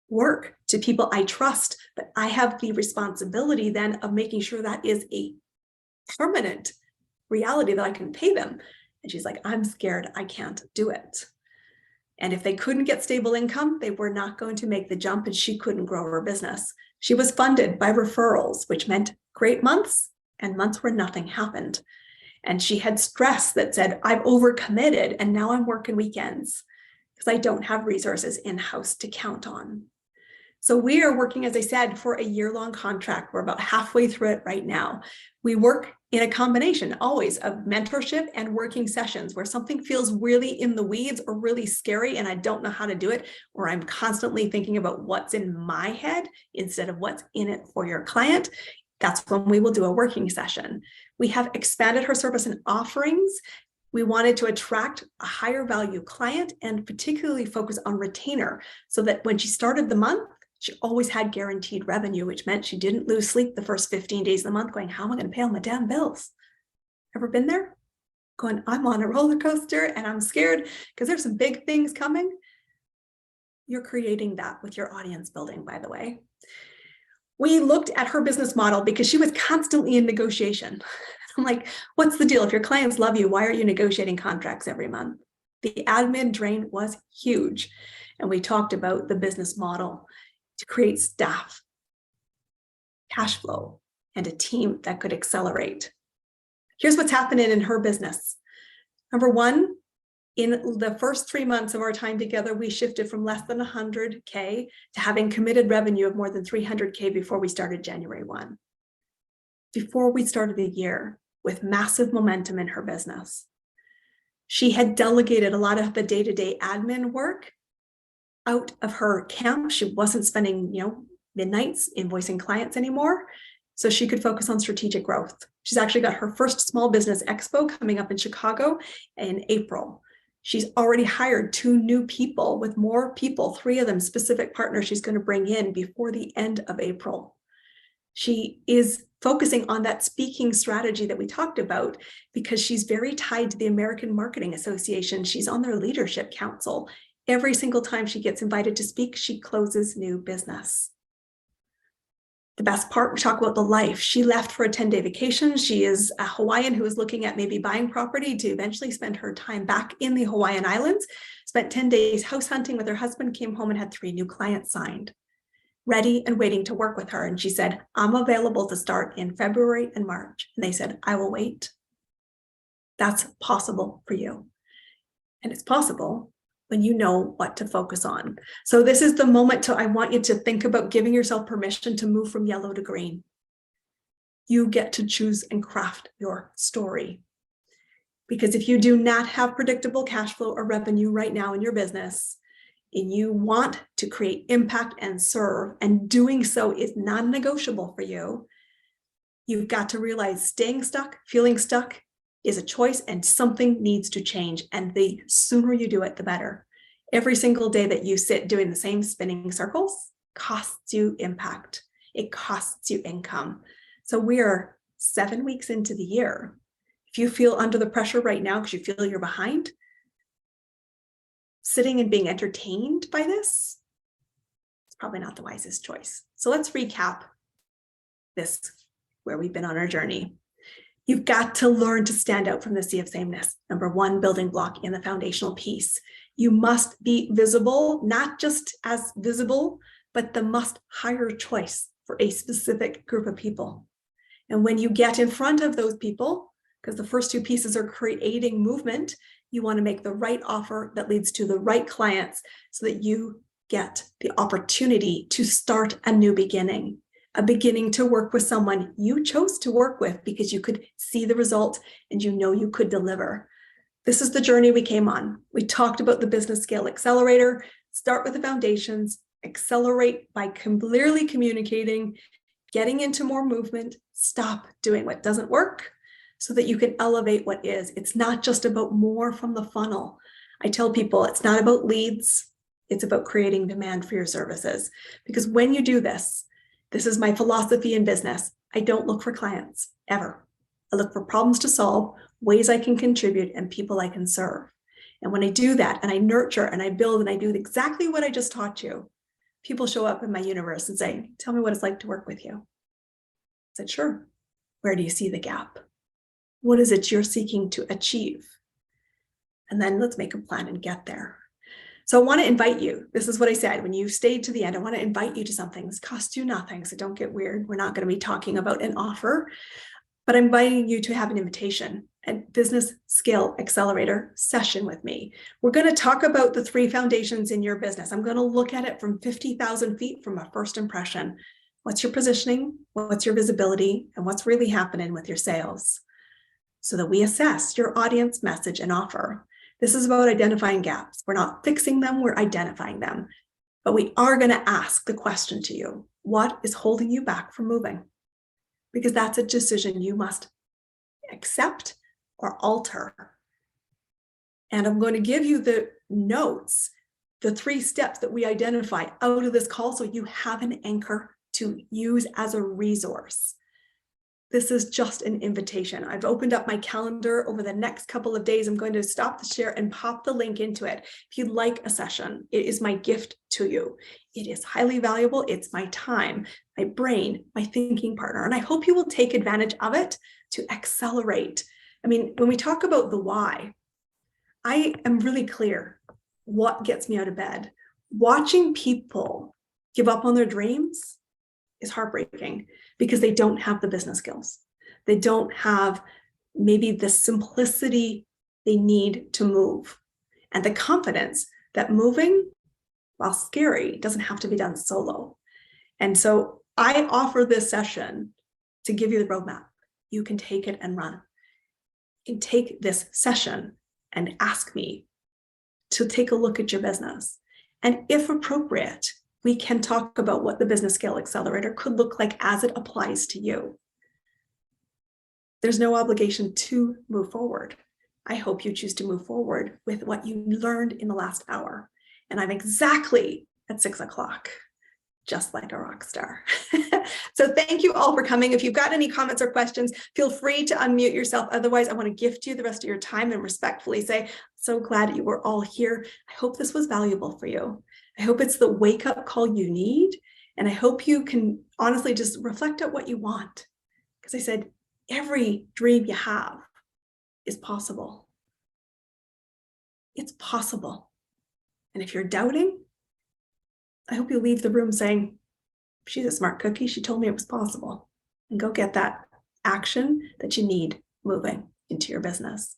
work to people I trust, but I have the responsibility then of making sure that is a permanent reality that I can pay them. And she's like, I'm scared I can't do it. And if they couldn't get stable income, they were not going to make the jump, and she couldn't grow her business. She was funded by referrals, which meant great months and months where nothing happened. And she had stress that said, I've overcommitted and now I'm working weekends because I don't have resources in-house to count on. So we are working, as I said, for a year-long contract. We're about halfway through it right now. We work in a combination always of mentorship and working sessions where something feels really in the weeds or really scary and I don't know how to do it, or I'm constantly thinking about what's in my head instead of what's in it for your client. That's when we will do a working session. We have expanded her service and offerings. We wanted to attract a higher value client and particularly focus on retainer so that when she started the month, she always had guaranteed revenue, which meant she didn't lose sleep the first 15 days of the month going, how am I going to pay all my damn bills? Ever been there? Going, I'm on a roller coaster and I'm scared because there's some big things coming. You're creating that with your audience building, by the way. We looked at her business model because she was constantly in negotiation. I'm like, what's the deal? If your clients love you, why are you negotiating contracts every month? The admin drain was huge. And we talked about the business model to create staff, cash flow, and a team that could accelerate. Here's what's happening in her business. Number one, in the first 3 months of our time together, we shifted from less than 100K to having committed revenue of more than 300K before we started January 1. Before we started the year, with massive momentum in her business. She had delegated a lot of the day-to-day admin work out of her camp. She wasn't spending, midnights invoicing clients anymore, so she could focus on strategic growth. She's actually got her first small business expo coming up in Chicago in April. She's already hired 2 new people with more people, 3 of them specific partners she's going to bring in before the end of April. She is focusing on that speaking strategy that we talked about because she's very tied to the American Marketing Association. She's on their leadership council. Every single time she gets invited to speak, she closes new business. The best part, we talk about the life. She left for a 10-day vacation. She is a Hawaiian who is looking at maybe buying property to eventually spend her time back in the Hawaiian Islands, spent 10 days house hunting with her husband, came home and had 3 new clients signed, ready and waiting to work with her. And she said, I'm available to start in February and March. And they said, I will wait. That's possible for you. And it's possible when you know what to focus on. So this is the moment I want you to think about giving yourself permission to move from yellow to green. You get to choose and craft your story. Because if you do not have predictable cash flow or revenue right now in your business, and you want to create impact and serve, and doing so is non-negotiable for you, you've got to realize staying stuck, feeling stuck is a choice, and something needs to change. And the sooner you do it, the better. Every single day that you sit doing the same spinning circles costs you impact. It costs you income. So we are 7 weeks into the year. If you feel under the pressure right now because you feel you're behind, sitting and being entertained by this, it's probably not the wisest choice. So let's recap this, where we've been on our journey. You've got to learn to stand out from the sea of sameness. Number 1 building block in the foundational piece. You must be visible, not just as visible, but the must hire choice for a specific group of people. And when you get in front of those people, because the first 2 pieces are creating movement, you want to make the right offer that leads to the right clients so that you get the opportunity to start a new beginning. A beginning to work with someone you chose to work with because you could see the result and you know you could deliver. This is the journey we came on. We talked about the business scale accelerator. Start with the foundations, accelerate by clearly communicating, getting into more movement, stop doing what doesn't work so that you can elevate what is. It's not just about more from the funnel. I tell people it's not about leads. It's about creating demand for your services. Because when you do this, this is my philosophy in business. I don't look for clients, ever. I look for problems to solve, ways I can contribute, and people I can serve. And when I do that, and I nurture, and I build, and I do exactly what I just taught you, people show up in my universe and say, tell me what it's like to work with you. I said, sure. Where do you see the gap? What is it you're seeking to achieve? And then let's make a plan and get there. So I want to invite you. This is what I said. When you stayed to the end, I want to invite you to something. This costs you nothing, so don't get weird. We're not going to be talking about an offer, but I'm inviting you to have an invitation, a business scale accelerator session with me. We're going to talk about the 3 foundations in your business. I'm going to look at it from 50,000 feet from a first impression. What's your positioning? What's your visibility? And what's really happening with your sales? So that we assess your audience, message, and offer. This is about identifying gaps. We're not fixing them, we're identifying them. But we are going to ask the question to you, what is holding you back from moving? Because that's a decision you must accept or alter. And I'm going to give you the notes, the 3 steps that we identify out of this call so you have an anchor to use as a resource. This is just an invitation. I've opened up my calendar over the next couple of days. I'm going to stop the share and pop the link into it. If you'd like a session, it is my gift to you. It is highly valuable. It's my time, my brain, my thinking partner. And I hope you will take advantage of it to accelerate. I mean, when we talk about the why, I am really clear what gets me out of bed. Watching people give up on their dreams is heartbreaking because they don't have the business skills. They don't have maybe the simplicity they need to move and the confidence that moving, while scary, doesn't have to be done solo. And so I offer this session to give you the roadmap. You can take it and run. You can take this session and ask me to take a look at your business. And if appropriate, we can talk about what the business scale accelerator could look like as it applies to you. There's no obligation to move forward. I hope you choose to move forward with what you learned in the last hour. And I'm exactly at 6 o'clock. just like a rock star. So thank you all for coming. If you've got any comments or questions, feel free to unmute yourself. Otherwise, I want to gift you the rest of your time and respectfully say, so glad you were all here. I hope this was valuable for you. I hope it's the wake-up call you need. And I hope you can honestly just reflect on what you want. Because I said, every dream you have is possible. It's possible. And if you're doubting, I hope you leave the room saying, she's a smart cookie. She told me it was possible. And go get that action that you need moving into your business.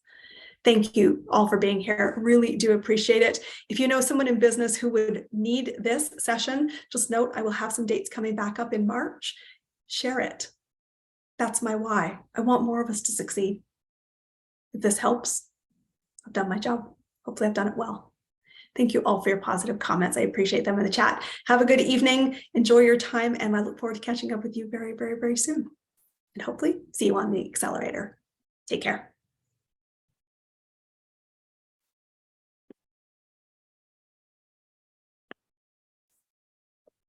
Thank you all for being here. Really do appreciate it. If you know someone in business who would need this session, just note I will have some dates coming back up in March. Share it. That's my why. I want more of us to succeed. If this helps, I've done my job. Hopefully I've done it well. Thank you all for your positive comments. I appreciate them in the chat. Have a good evening. Enjoy your time. And I look forward to catching up with you very, very, very soon. And hopefully see you on the accelerator. Take care.